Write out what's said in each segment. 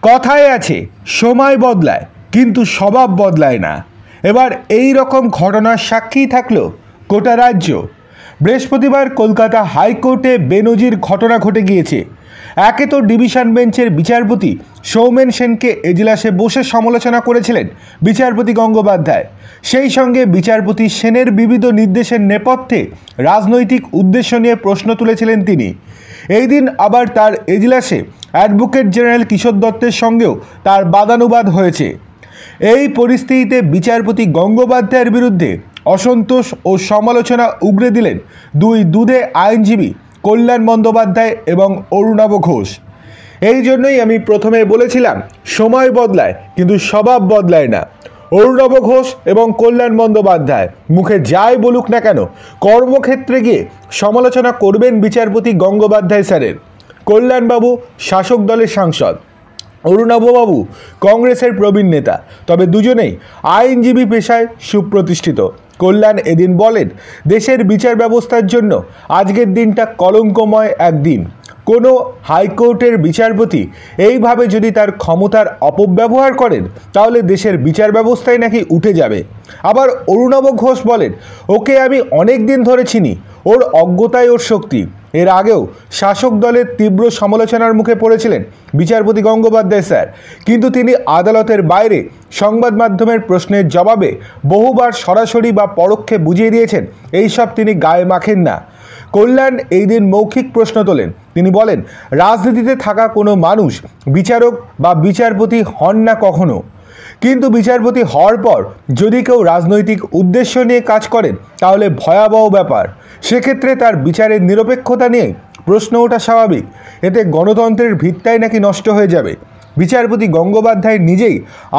কথায় আছে সময় বদলায় কিন্তু স্বভাব বদলায় না। এবার এই রকম ঘটনার সাক্ষী থাকলো গোটা রাজ্য। বৃহস্পতিবার কলকাতা হাইকোর্টে বেনজির ঘটনা ঘটে গিয়েছে। একে তো ডিভিশন বেঞ্চের বিচারপতি সৌমেন সেনকে এজলাসে বসে সমালোচনা করেছিলেন বিচারপতি গঙ্গোপাধ্যায়। সেই সঙ্গে বিচারপতি সেনের বিবিধ নির্দেশের নেপথ্যে রাজনৈতিক উদ্দেশ্য নিয়ে প্রশ্ন তুলেছিলেন তিনি। এই দিন আবার তার এজলাসে অ্যাডভোকেট জেনারেল কিশোর দত্তের সঙ্গেও তার বাদানুবাদ হয়েছে। এই পরিস্থিতিতে বিচারপতি গঙ্গোপাধ্যায়ের বিরুদ্ধে অসন্তোষ ও সমালোচনা উগরে দিলেন দুই দুধে আইনজীবী কল্যাণ বন্দ্যোপাধ্যায় এবং অরুণাভ ঘোষ। এই জন্যই আমি প্রথমে বলেছিলাম সময় বদলায় কিন্তু স্বভাব বদলায় না। অরুণাভ ঘোষ এবং কল্যাণ বন্দ্যোপাধ্যায় মুখে যাই বলুক না কেন কর্মক্ষেত্রে গিয়ে সমালোচনা করবেন বিচারপতি গঙ্গোপাধ্যায় স্যারের। কল্যাণবাবু শাসক দলের সাংসদ, অরুণাভবাবু কংগ্রেসের প্রবীণ নেতা, তবে দুজনেই আইনজীবী পেশায় সুপ্রতিষ্ঠিত। কল্যাণ এদিন বলেন, দেশের বিচার ব্যবস্থার জন্য আজকের দিনটা কলঙ্কময় একদিন। কোনো হাইকোর্টের বিচারপতি এইভাবে যদি তার ক্ষমতার অপব্যবহার করেন তাহলে দেশের বিচার ব্যবস্থায় নাকি উঠে যাবে। আবার অরুণাভ ঘোষ বলেন, ওকে আমি অনেক দিন ধরে চিনি, ওর অজ্ঞতাই ওর শক্তি। এর আগেও শাসক দলের তীব্র সমালোচনার মুখে পড়েছিলেন বিচারপতি গঙ্গোপাধ্যায় স্যার, কিন্তু তিনি আদালতের বাইরে সংবাদ মাধ্যমের প্রশ্নের জবাবে বহুবার সরাসরি বা পরোক্ষে বুঝিয়ে দিয়েছেন এইসব তিনি গায়ে মাখেন না। কল্যাণ এই দিন মৌখিক প্রশ্ন তোলেন। তিনি বলেন, রাজনীতিতে থাকা কোনো মানুষ বিচারক বা বিচারপতি হন না কখনো, কিন্তু বিচারপতি হওয়ার পর যদি কেউ রাজনৈতিক উদ্দেশ্য নিয়ে কাজ করেন তাহলে ভয়াবহ ব্যাপার। সেক্ষেত্রে তার বিচারের নিরপেক্ষতা নিয়ে প্রশ্ন ওঠা স্বাভাবিক। এতে গণতন্ত্রের ভিত্তাই নাকি নষ্ট হয়ে যাবে। বিচারপতি গঙ্গোপাধ্যায় নিজেই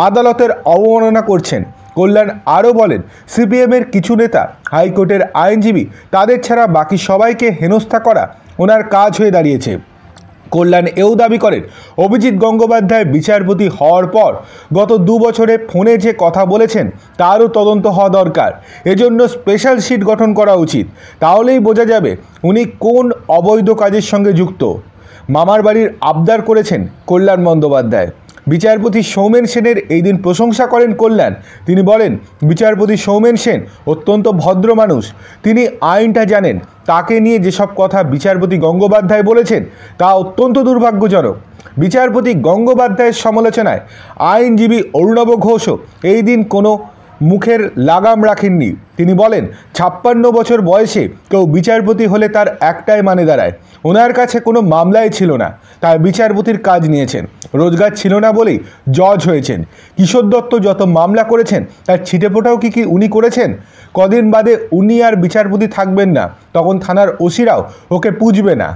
আদালতের অবমাননা করছেন। কল্যাণ আরও বলেন, সিপিএমের কিছু নেতা হাইকোর্টের আইনজীবী, তাদের ছাড়া বাকি সবাইকে হেনস্থা করা ওনার কাজ হয়ে দাঁড়িয়েছে। কল্যাণ এও দাবি করেন, অভিজিৎ গঙ্গোপাধ্যায় বিচারপতি হওয়ার পর গত 2 বছরে ফোনে যে কথা বলেছেন তারও তদন্ত হওয়া দরকার। এজন্য স্পেশাল সিট গঠন করা উচিত, তাহলেই বোঝা যাবে উনি কোন অবৈধ কাজের সঙ্গে যুক্ত। মামার বাড়ির আবদার করেছেন কল্যাণ বন্দ্যোপাধ্যায়। বিচারপতি সৌমেন সেনের এই দিন প্রশংসা করেন কল্যাণ। তিনি বলেন, বিচারপতি সৌমেন সেন অত্যন্ত ভদ্র মানুষ, তিনি আইনটা জানেন। তাকে নিয়ে যেসব কথা বিচারপতি গঙ্গোপাধ্যায় বলেছেন তা অত্যন্ত দুর্ভাগ্যজনক। বিচারপতি গঙ্গোপাধ্যায়ের সমালোচনায় আইনজীবী অরুণাভ ঘোষও এই দিন কোনো মুখের লাগাম রাখেননি। তিনি বলেন, 56 বছর বয়সে কেউ বিচারপতি হলে তার একটাই মানে দাঁড়ায়, ওনার কাছে কোনো মামলাই ছিল না, তাই বিচারপতির কাজ নিয়েছেন। রোজগার ছিল না বলেই জজ হয়েছেন। কিশোর দত্ত যত মামলা করেছেন তার ছিটেফোঁটাও কি উনি করেছেন? কদিন বাদে উনি আর বিচারপতি থাকবেন না, তখন থানার ওসিরাও ওকে পুজবে না।